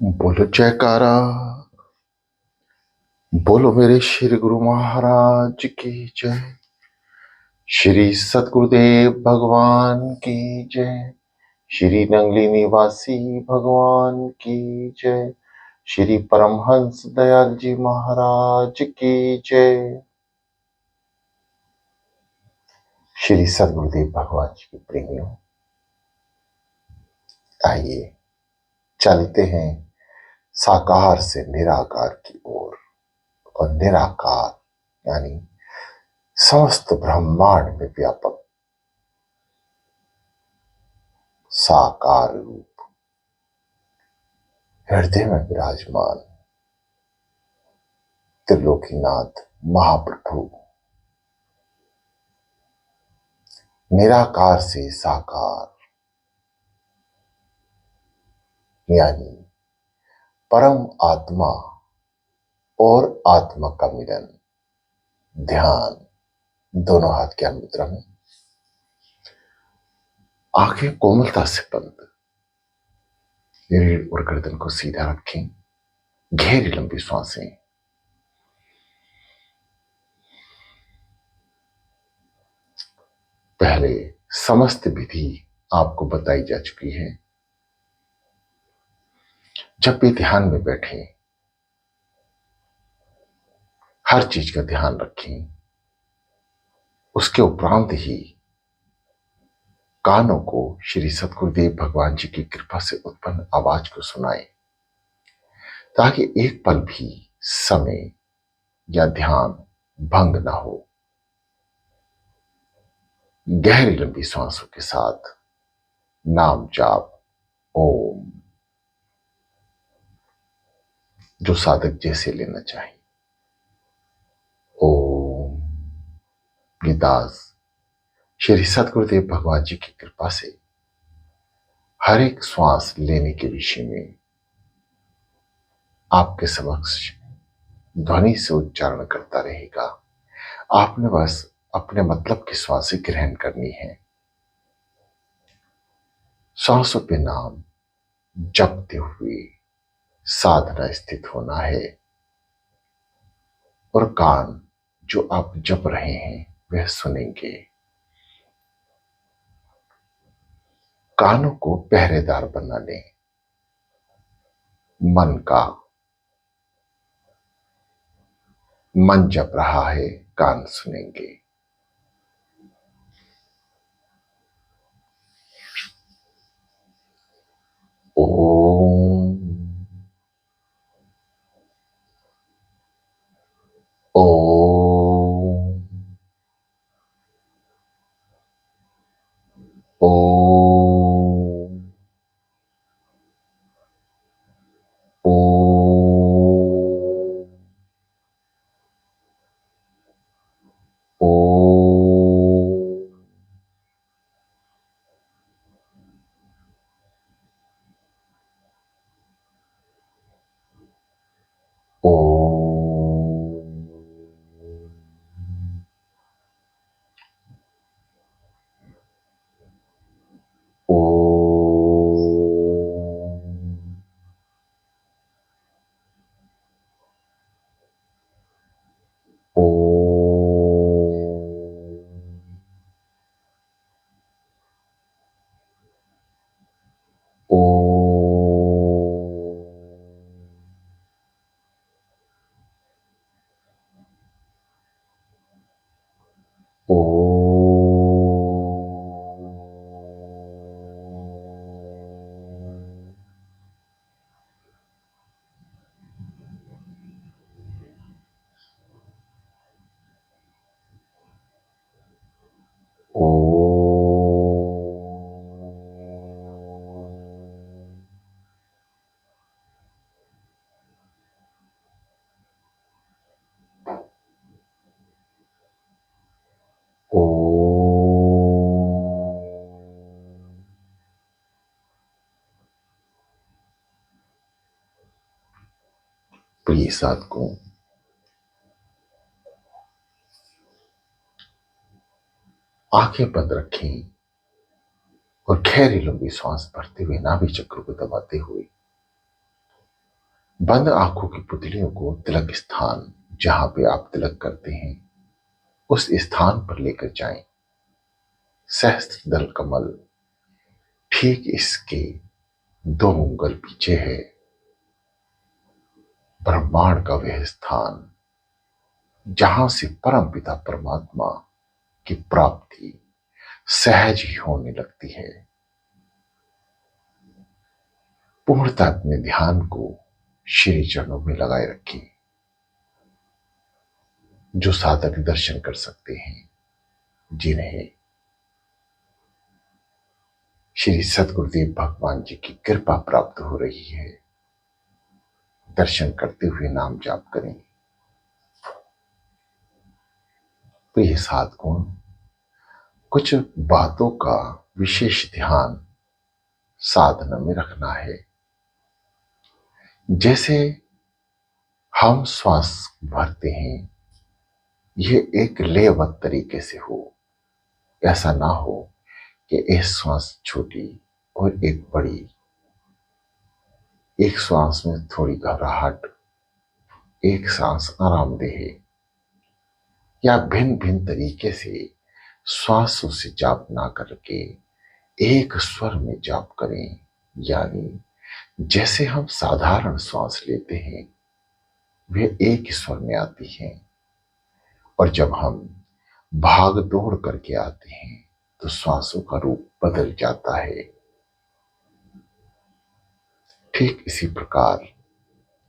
बोलो जयकारा। बोलो मेरे श्री गुरु महाराज की जय। श्री सतगुरुदेव भगवान की जय। श्री नंगली निवासी भगवान की जय। श्री परमहंस दयाल जी महाराज की जय। श्री सतगुरुदेव भगवान जी के प्रेमियों, आइए चलते हैं साकार से निराकार की ओर। और निराकार यानी समस्त ब्रह्मांड में व्यापक साकार रूप हृदय में विराजमान त्रिलोकीनाथ महाप्रभु निराकार से साकार यानी परम आत्मा और आत्मा का मिलन। ध्यान, दोनों हाथ ज्ञान मुद्रा में, आंखें कोमलता से बंद, रीढ़ और गर्दन को सीधा रखें। गहरी लंबी सांसें। पहले समस्त विधि आपको बताई जा चुकी है। जब भी ध्यान में बैठे हर चीज का ध्यान रखें। उसके उपरांत ही कानों को श्री सतगुरुदेव भगवान जी की कृपा से उत्पन्न आवाज को सुनाएं, ताकि एक पल भी समय या ध्यान भंग ना हो। गहरी लंबी सांसों के साथ नाम जाप ओम, जो साधक जैसे लेना चाहे। ओम। ये दास श्री सतगुरुदेव भगवान जी की कृपा से हर एक श्वास लेने के विषय में आपके समक्ष ध्वनि से उच्चारण करता रहेगा। आपने बस अपने मतलब की श्वासें ग्रहण करनी है। सांसों पे नाम जपते हुए साधना स्थित होना है। और कान जो आप जप रहे हैं वह सुनेंगे। कानों को पहरेदार बना लें। मन जप रहा है, कान सुनेंगे। ओम ओम ओम ओम ओम प्रिय साधकों, आंखें बंद रखें और गहरी लंबी सांस भरते हुए नाभि चक्र को दबाते हुए बंद आंखों की पुतलियों को तिलक स्थान जहां पे आप तिलक करते हैं उस स्थान पर लेकर जाएं। सहस्त्र दल कमल ठीक इसके 2 उंगल पीछे है। ब्रह्मांड का वह स्थान जहां से परम पिता परमात्मा की प्राप्ति सहज ही होने लगती है। पूर्णतः अपने ध्यान को श्री चरणों में लगाए रखिए। जो साधक दर्शन कर सकते हैं, जिन्हें श्री सद्गुरुदेव भगवान जी की कृपा प्राप्त हो रही है, दर्शन करते हुए नाम जाप करें। तो ये 7 गुण, कुछ बातों का विशेष ध्यान साधना में रखना है। जैसे हम श्वास भरते हैं, ये एक लयबद्ध तरीके से हो। ऐसा ना हो कि एक श्वास छोटी और एक बड़ी, एक श्वास में थोड़ी घबराहट, एक सांस आरामदेह, या भिन्न भिन्न तरीके से श्वासों से जाप ना करके एक स्वर में जाप करें। यानी जैसे हम साधारण श्वास लेते हैं वे एक स्वर में आती हैं, और जब हम भाग दौड़ करके आते हैं तो श्वासों का रूप बदल जाता है। ठीक इसी प्रकार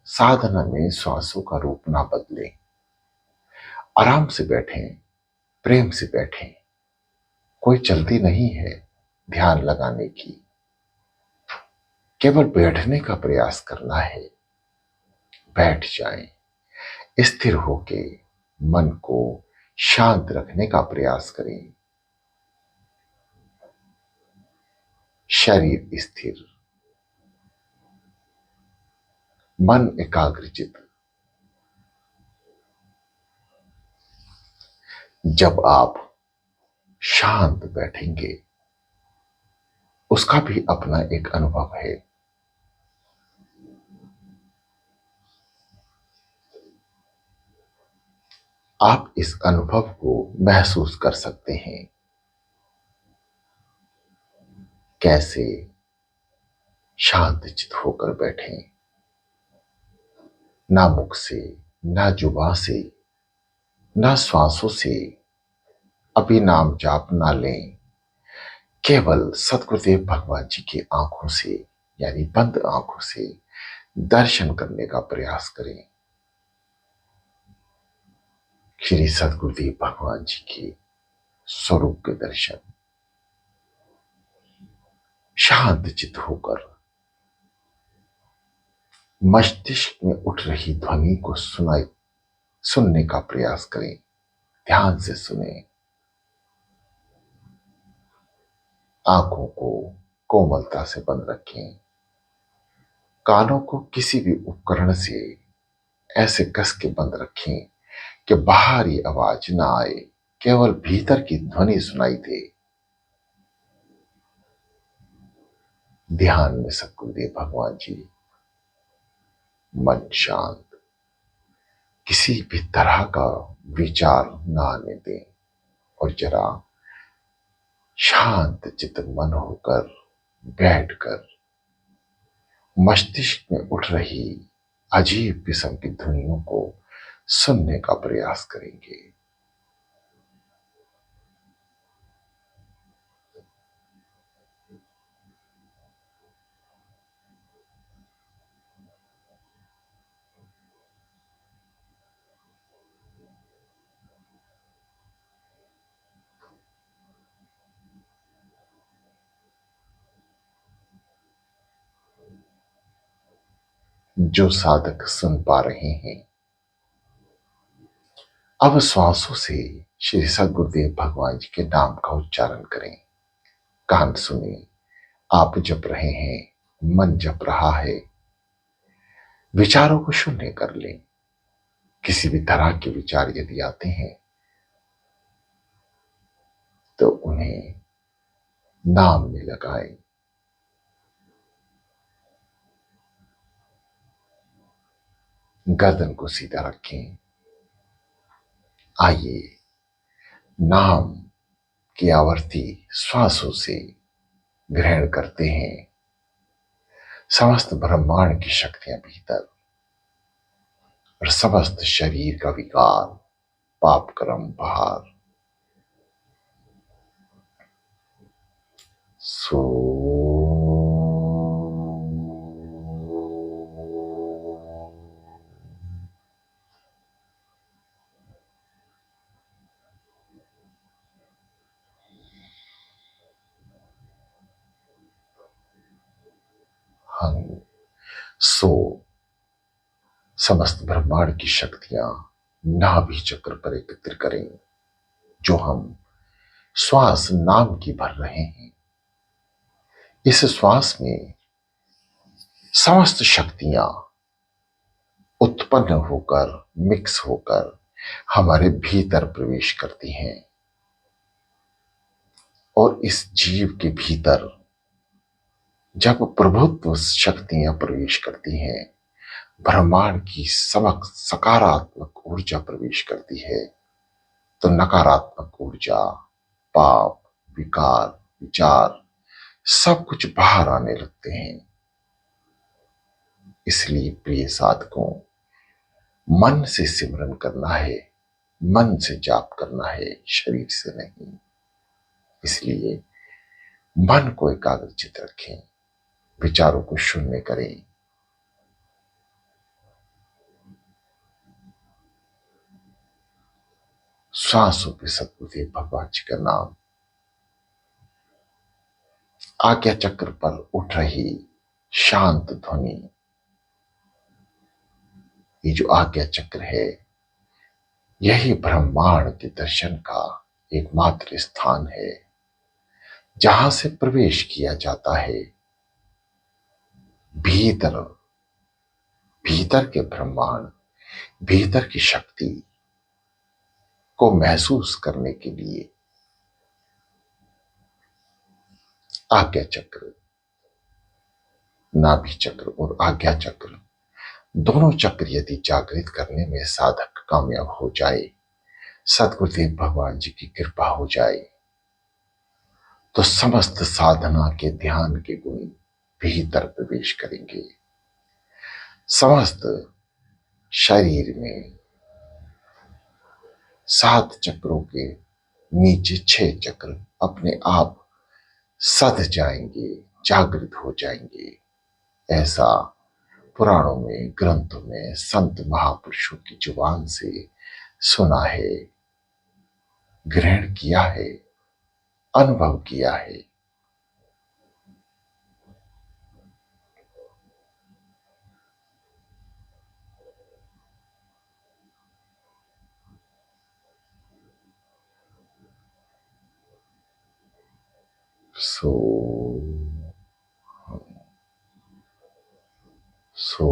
साधना में श्वासों का रूप ना बदले। आराम से बैठें, प्रेम से बैठें। कोई जल्दी नहीं है ध्यान लगाने की, केवल बैठने का प्रयास करना है। बैठ जाएं, स्थिर होके मन को शांत रखने का प्रयास करें। शरीर स्थिर, मन एकाग्रचित। जब आप शांत बैठेंगे उसका भी अपना एक अनुभव है। आप इस अनुभव को महसूस कर सकते हैं। कैसे शांत चित होकर बैठें, ना मुख से, ना जुबान से, ना श्वासों से अभी नाम जाप ना लें। केवल सद्गुरुदेव भगवान जी की आंखों से, यानी बंद आंखों से दर्शन करने का प्रयास करें। श्री सद्गुरुदेव भगवान जी के स्वरूप के दर्शन। शांत चित होकर मस्तिष्क में उठ रही ध्वनि को सुनने का प्रयास करें। ध्यान से सुने। आंखों को कोमलता से बंद रखें। कानों को किसी भी उपकरण से ऐसे कस के बंद रखें कि बाहरी आवाज ना आए, केवल भीतर की ध्वनि सुनाई दे। ध्यान में सद्गुरुदेव भगवान जी। मन शांत, किसी भी तरह का विचार ना आने दें, और जरा शांत चित्त मन होकर बैठकर मस्तिष्क में उठ रही अजीब किस्म की ध्वनियों को सुनने का प्रयास करेंगे। जो साधक सुन पा रहे हैं, अब श्वासों से श्री सद्गुरुदेव भगवान जी के नाम का उच्चारण करें। कान सुने, आप जप रहे हैं, मन जप रहा है। विचारों को शून्य कर लें। किसी भी तरह के विचार यदि आते हैं तो उन्हें नाम में लगाएं। गर्दन को सीधा रखें। आइए नाम की आवर्ती श्वासों से ग्रहण करते हैं। समस्त ब्रह्मांड की शक्तियां भीतर और समस्त शरीर का विकार, पाप कर्म बाहर। सो हम सो समस्त ब्रह्मांड की शक्तियां नाभि चक्र पर एकत्र करें। जो हम श्वास नाम की भर रहे हैं, इस श्वास में समस्त शक्तियां उत्पन्न होकर, मिक्स होकर हमारे भीतर प्रवेश करती हैं और इस जीव के भीतर जब प्रभुत्व शक्तियां प्रवेश करती हैं, ब्रह्मांड की समक सकारात्मक ऊर्जा प्रवेश करती है, तो नकारात्मक ऊर्जा, पाप, विकार, विचार सब कुछ बाहर आने लगते हैं। इसलिए प्रिय साधकों, मन से सिमरन करना है, मन से जाप करना है, शरीर से नहीं। इसलिए मन को एकाग्रचित रखें, विचारों को शून्य करें। श्वासों पे सतगुरुदेव भगवान जी का नाम, आज्ञा चक्र पर उठ रही शांत ध्वनि। ये जो आज्ञा चक्र है, यही ब्रह्मांड के दर्शन का एकमात्र स्थान है, जहां से प्रवेश किया जाता है भीतर, भीतर के ब्रह्मांड, भीतर की शक्ति को महसूस करने के लिए। आज्ञा चक्र, नाभि चक्र और आज्ञा चक्र, दोनों चक्र यदि जागृत करने में साधक कामयाब हो जाए, सदगुरुदेव भगवान जी की कृपा हो जाए, तो समस्त साधना के ध्यान के गुण भीतर प्रवेश करेंगे। समस्त शरीर में 7 चक्रों के नीचे 6 चक्र अपने आप सध जाएंगे, जागृत हो जाएंगे। ऐसा पुराणों में, ग्रंथों में, संत महापुरुषों की जुबान से सुना है, ग्रहण किया है, अनुभव किया है। सो सो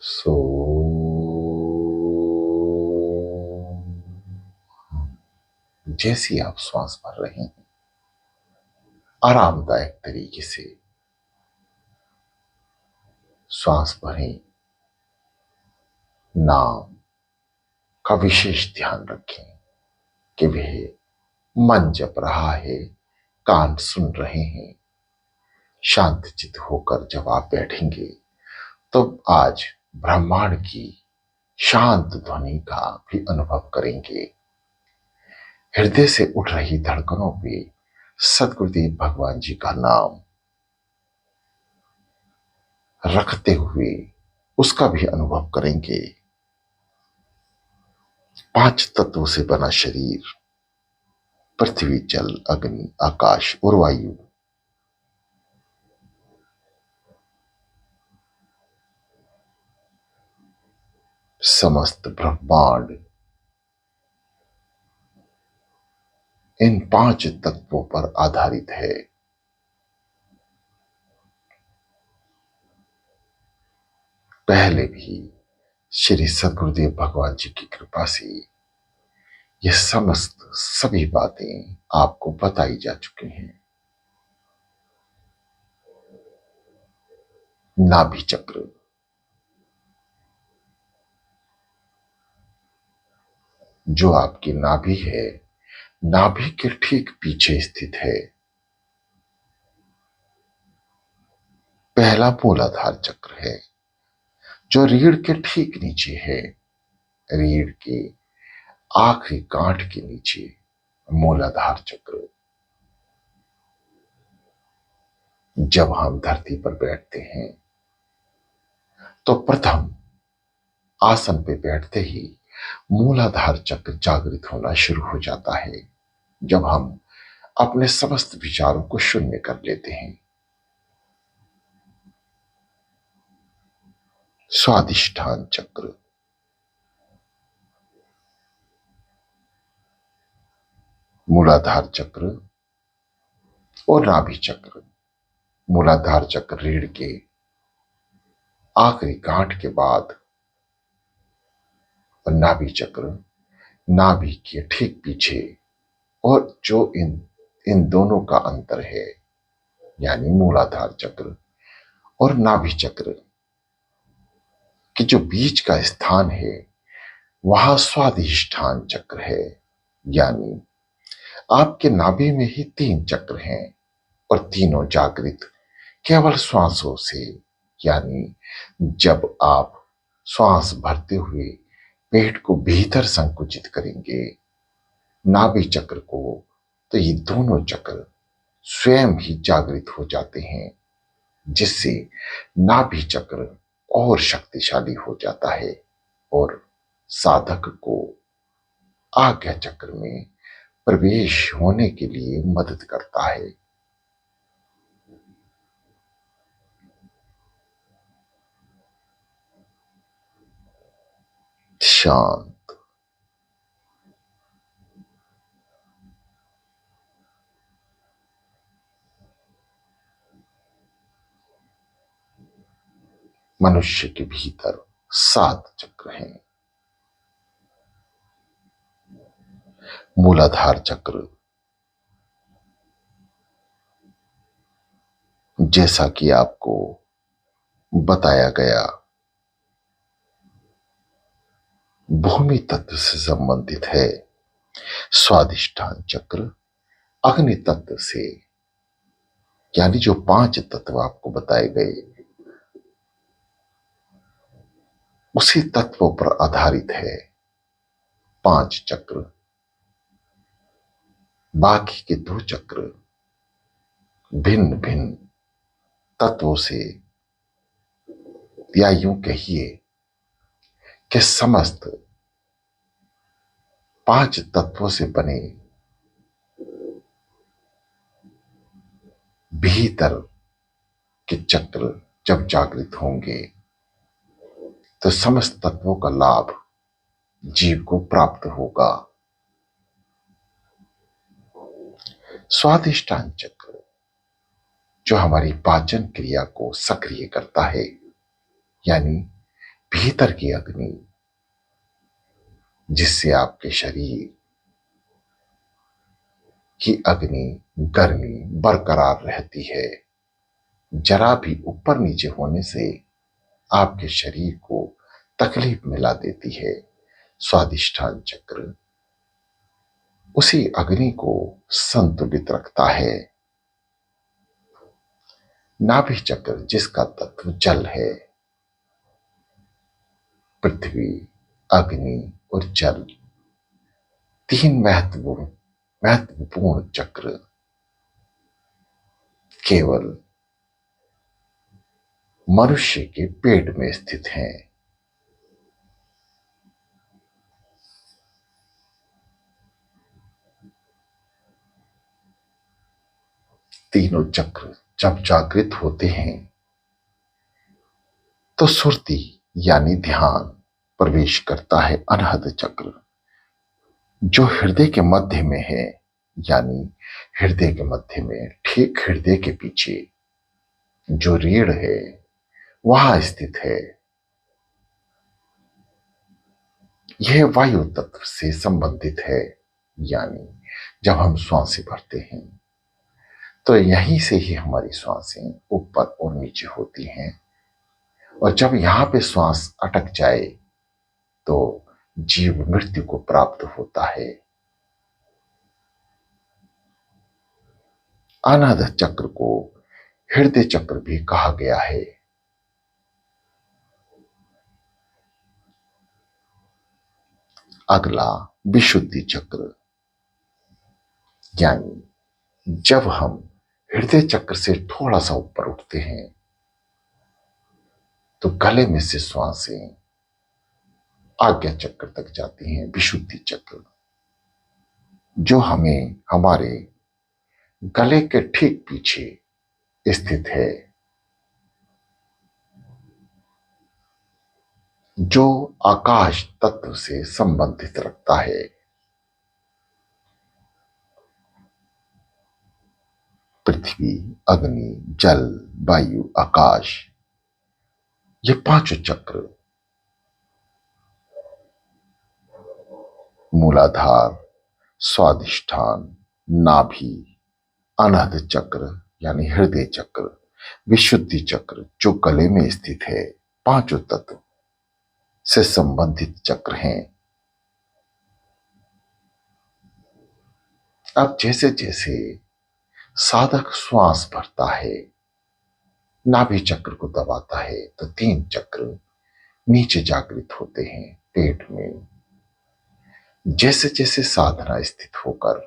सो जैसी आप श्वास भर रहे हैं, आरामदायक तरीके से श्वास भरें। नाम का विशेष ध्यान रखें कि वह मन जप रहा है, कान सुन रहे हैं। शांत चित होकर जब आप बैठेंगे, तो आज ब्रह्मांड की शांत ध्वनि का भी अनुभव करेंगे। हृदय से उठ रही धड़कनों पे सदगुरुदेव भगवान जी का नाम रखते हुए उसका भी अनुभव करेंगे। 5 तत्वों से बना शरीर, पृथ्वी, जल, अग्नि, आकाश और वायु, समस्त ब्रह्मांड इन 5 तत्वों पर आधारित है। पहले भी श्री सदगुरुदेव भगवान जी की कृपा से ये समस्त सभी बातें आपको बताई जा चुकी हैं। नाभि चक्र, जो आपकी नाभि है, नाभि के ठीक पीछे स्थित है। पहला मूलाधार चक्र है, जो रीढ़ के ठीक नीचे है। रीढ़ के आखिरी गांठ के नीचे मूलाधार चक्र। जब हम धरती पर बैठते हैं तो प्रथम आसन पे बैठते ही मूलाधार चक्र जागृत होना शुरू हो जाता है, जब हम अपने समस्त विचारों को शून्य कर लेते हैं। स्वादिष्ठान चक्र, मूलाधार चक्र और नाभि चक्र। मूलाधार चक्र रीढ़ के आखिरी गांठ के बाद, और नाभि चक्र नाभि के ठीक पीछे। और जो इन इन दोनों का अंतर है, यानी मूलाधार चक्र और नाभि चक्र कि जो बीच का स्थान है, वहां स्वादिष्ठान चक्र है। यानी आपके नाभि में ही 3 चक्र हैं और तीनों जागृत केवल श्वासों से। यानी जब आप श्वास भरते हुए पेट को भीतर संकुचित करेंगे, नाभि चक्र को, तो ये दोनों चक्र स्वयं ही जागृत हो जाते हैं, जिससे नाभि चक्र और शक्तिशाली हो जाता है और साधक को आज्ञा चक्र में प्रवेश होने के लिए मदद करता है। शांत, मनुष्य के भीतर 7 चक्र हैं। मूलाधार चक्र, जैसा कि आपको बताया गया, भूमि तत्व से संबंधित है। स्वादिष्ठान चक्र अग्नि तत्व से, यानी जो 5 तत्व आपको बताए गए, उसी तत्वों पर आधारित है 5 चक्र। बाकी के 2 चक्र भिन्न भिन्न तत्वों से, या यूं कहिए कि समस्त 5 तत्वों से बने भीतर के चक्र जब जागृत होंगे, तो समस्त तत्वों का लाभ जीव को प्राप्त होगा। स्वादिष्टान चक्र, जो हमारी पाचन क्रिया को सक्रिय करता है, यानी भीतर की अग्नि, जिससे आपके शरीर की अग्नि, गर्मी बरकरार रहती है। जरा भी ऊपर नीचे होने से आपके शरीर को तकलीफ मिला देती है। स्वादिष्ठान चक्र उसी अग्नि को संतुलित रखता है। नाभि चक्र, जिसका तत्व जल है, पृथ्वी, अग्नि और जल, 3 महत्वपूर्ण चक्र केवल मनुष्य के पेट में स्थित हैं। तीनों चक्र जब जागृत होते हैं तो सुरति यानी ध्यान प्रवेश करता है अनहद चक्र, जो हृदय के मध्य में है। यानी हृदय के मध्य में, ठीक हृदय के पीछे जो रीढ़ है, वहां स्थित है। यह वायु तत्व से संबंधित है। यानी जब हम श्वासें भरते हैं तो यहीं से ही हमारी श्वासें ऊपर और नीचे होती हैं, और जब यहां पे श्वास अटक जाए तो जीव मृत्यु को प्राप्त होता है। अनाहत चक्र को हृदय चक्र भी कहा गया है। अगला विशुद्धि चक्र, यानी जब हम हृदय चक्र से थोड़ा सा ऊपर उठते हैं तो गले में से श्वासें आज्ञा चक्र तक जाती हैं। विशुद्धि चक्र जो हमें हमारे गले के ठीक पीछे स्थित है, जो आकाश तत्व से संबंधित रखता है। पृथ्वी, अग्नि, जल, वायु, आकाश, ये पांचों चक्र मूलाधार, स्वादिष्ठान, नाभि, अनाहत चक्र यानी हृदय चक्र, विशुद्धि चक्र जो गले में स्थित है, पांचों तत्व से संबंधित चक्र हैं। अब जैसे जैसे साधक श्वास भरता है, नाभि चक्र को दबाता है, तो तीन चक्र नीचे जागृत होते हैं पेट में। जैसे जैसे साधना स्थित होकर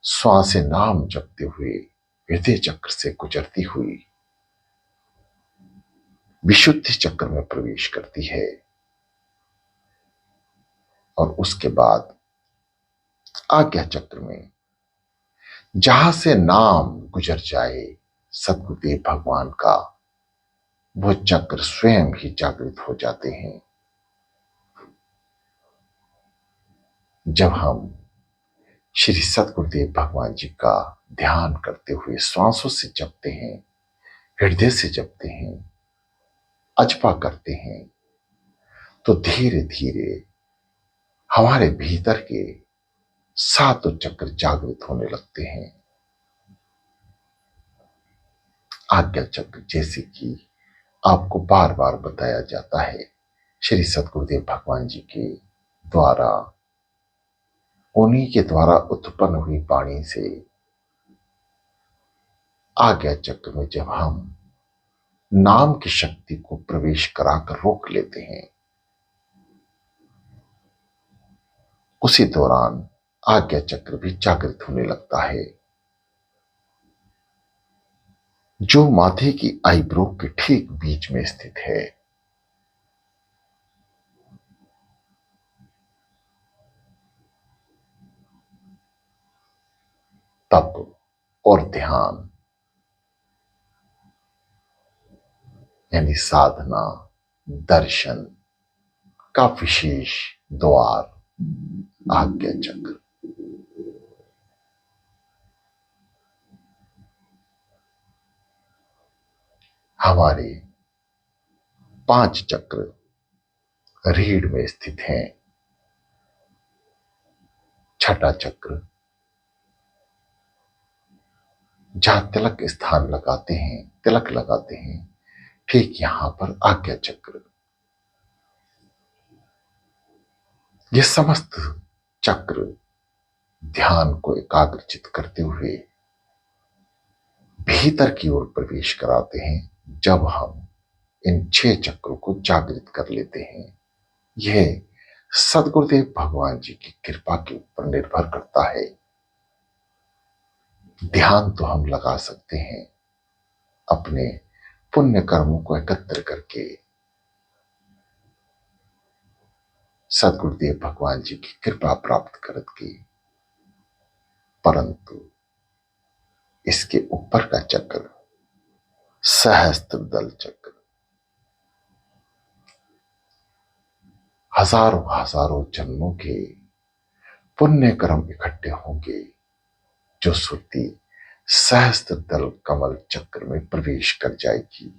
श्वास नाम जपते हुए हृदय चक्र से गुजरती हुई विशुद्धि चक्र में प्रवेश करती है, और उसके बाद आज्ञा चक्र में जहां से नाम गुजर जाए सद्गुरुदेव भगवान का, वो चक्र स्वयं ही जागृत हो जाते हैं। जब हम श्री सद्गुरुदेव भगवान जी का ध्यान करते हुए श्वासों से जपते हैं, हृदय से जपते हैं, अजपा करते हैं, तो धीरे धीरे हमारे भीतर के सातों चक्र जागृत होने लगते हैं। आज्ञा चक्र, जैसे कि आपको बार बार बताया जाता है, श्री सद्गुरुदेव भगवान जी के द्वारा, उन्हीं के द्वारा उत्पन्न हुई वाणी से आज्ञा चक्र में जब हम नाम की शक्ति को प्रवेश कराकर रोक लेते हैं, उसी दौरान आज्ञा चक्र भी जागृत होने लगता है, जो माथे की आईब्रो के ठीक बीच में स्थित है। तप और ध्यान यानी साधना, दर्शन का विशेष द्वार आज्ञा चक्र। हमारे पांच चक्र रीढ़ में स्थित हैं। छठा चक्र जहां तिलक स्थान लगाते हैं, तिलक लगाते हैं, ठीक यहां पर आज्ञा चक्र। ये समस्त चक्र ध्यान को एकाग्रचित करते हुए भीतर की ओर प्रवेश कराते हैं। जब हम इन छह चक्रों को जागृत कर लेते हैं, यह सद्गुरुदेव भगवान जी की कृपा के ऊपर निर्भर करता है। ध्यान तो हम लगा सकते हैं अपने पुण्य कर्मों को एकत्र करके, सद्गुरुदेव भगवान जी की कृपा प्राप्त करके, परंतु इसके ऊपर का चक्र सहस्त्रदल चक्र, हजारों हजारों जन्मों के पुण्य कर्म इकट्ठे होंगे, जो सुरती सहस्त्रदल कमल चक्र में प्रवेश कर जाएगी।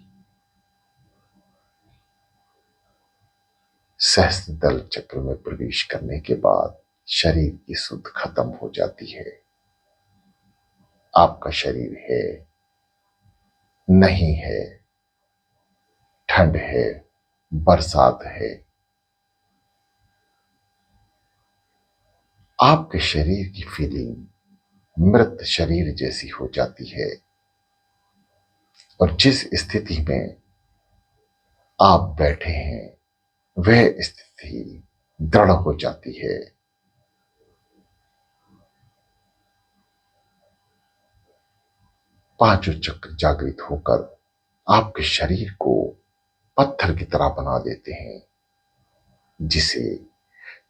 सहस्त्रदल चक्र में प्रवेश करने के बाद शरीर की सुध खत्म हो जाती है। आपका शरीर है, नहीं है, ठंड है, बरसात है, आपके शरीर की फीलिंग मृत शरीर जैसी हो जाती है और जिस स्थिति में आप बैठे हैं वह स्थिति दृढ़ हो जाती है। पांचों चक्र जागृत होकर आपके शरीर को पत्थर की तरह बना देते हैं, जिसे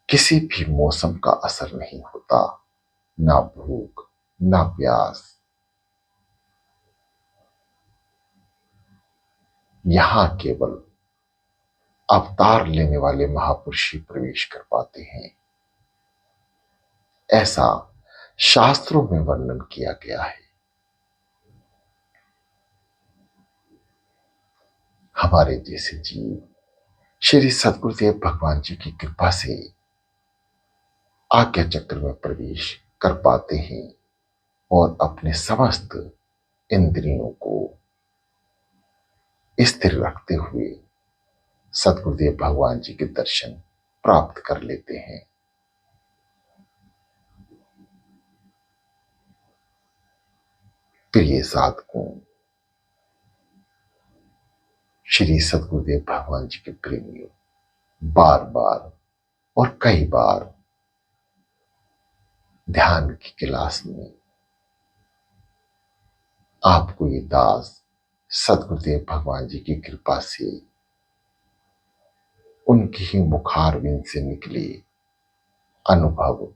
किसी भी मौसम का असर नहीं होता, ना भूख ना प्यास। यहां केवल अवतार लेने वाले महापुरुष ही प्रवेश कर पाते हैं, ऐसा शास्त्रों में वर्णन किया गया है। हमारे जैसे जीव श्री सद्गुरुदेव भगवान जी की कृपा से आज्ञा चक्र में प्रवेश कर पाते हैं और अपने समस्त इंद्रियों को स्थिर रखते हुए सद्गुरुदेव भगवान जी के दर्शन प्राप्त कर लेते हैं। प्रिय साधकों, श्री सद्गुरुदेव भगवान जी के प्रेमियों, बार बार और कई बार ध्यान की क्लास में आपको ये दास सद्गुरुदेव भगवान जी की कृपा से उनकी ही मुखारविंद से निकले अनुभव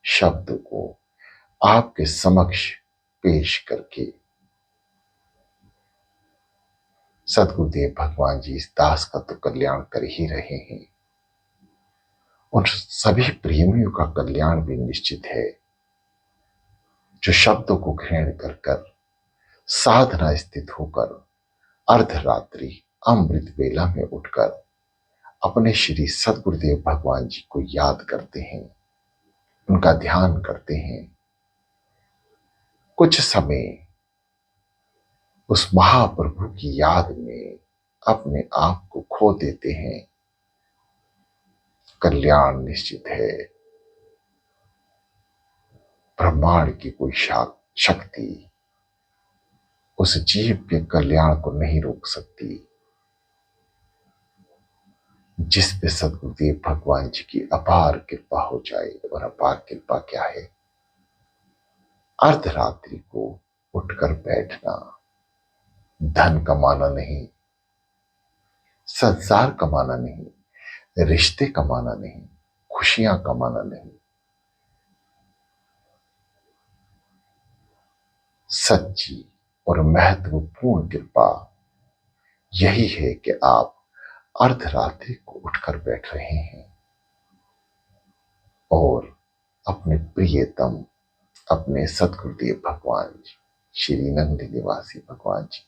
शब्द को आपके समक्ष पेश करके सद्गुरुदेव भगवान जी इस दास का तो कल्याण कर ही रहे हैं, उन सभी प्रेमियों का कल्याण भी निश्चित है जो शब्दों को ग्रहण कर कर साधना स्थित होकर अर्धरात्रि अमृत वेला में उठकर अपने श्री सद्गुरुदेव भगवान जी को याद करते हैं, उनका ध्यान करते हैं। कुछ समय उस महाप्रभु की याद में अपने आप को खो देते हैं, कल्याण निश्चित है। ब्रह्मांड की कोई शक्ति उस जीव के कल्याण को नहीं रोक सकती, जिस पे सद्गुरुदेव भगवान जी की अपार कृपा हो जाए। और अपार कृपा क्या है? अर्धरात्रि को उठकर बैठना, धन कमाना नहीं, संसार कमाना नहीं, रिश्ते कमाना नहीं, खुशियां कमाना नहीं, सच्ची और महत्वपूर्ण कृपा यही है कि आप अर्धरात्रि को उठकर बैठ रहे हैं और अपने प्रियतम अपने सद्गुरुदेव भगवान जी श्री नंद निवासी भगवान जी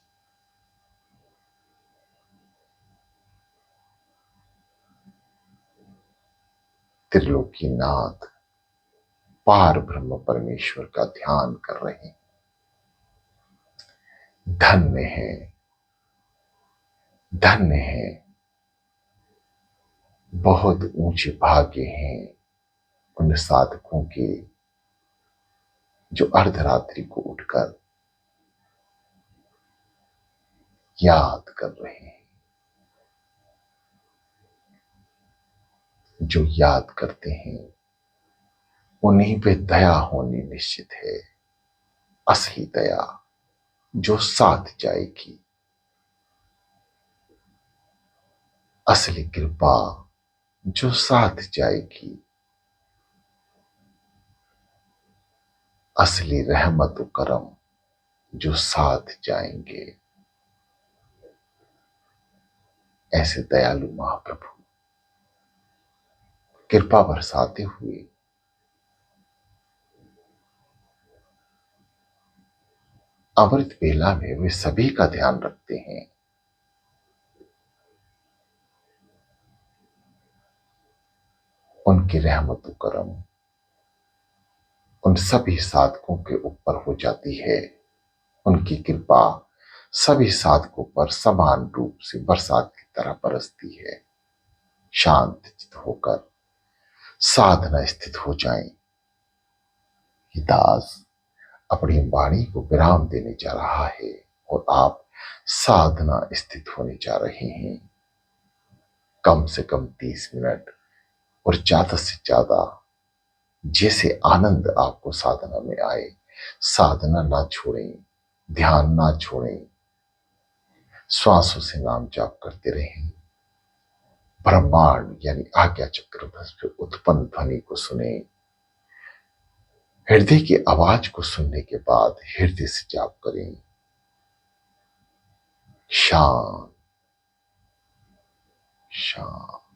त्रिलोकीनाथ पार ब्रह्म परमेश्वर का ध्यान कर रहे हैं। धन्य है, धन्य है, बहुत ऊंचे भाग्य हैं उन साधकों के जो अर्धरात्रि को उठकर याद कर रहे हैं। जो याद करते हैं उन्हीं पे दया होनी निश्चित है, असली दया जो साथ जाएगी, असली कृपा जो साथ जाएगी, असली रहमत करम जो साथ जाएंगे। ऐसे दयालु महाप्रभु कृपा बरसाते हुए अमृत बेला में वे सभी का ध्यान रखते हैं। उनकी रहमत करम उन सभी साधकों के ऊपर हो जाती है। उनकी कृपा सभी साधकों पर समान रूप से बरसात की तरह बरसती है। शांत चित होकर साधना स्थित हो जाएं। ये दास अपनी वाणी को विराम देने जा रहा है और आप साधना स्थित होने जा रहे हैं। कम से कम 30 मिनट और ज्यादा से ज्यादा जैसे आनंद आपको साधना में आए, साधना ना छोड़ें, ध्यान ना छोड़ें, श्वासों से नाम जाप करते रहें। ब्रह्मांड यानी आज्ञा चक्र में उत्पन्न ध्वनि को सुने। हृदय की आवाज को सुनने के बाद हृदय से जाप करें। शांत शांत।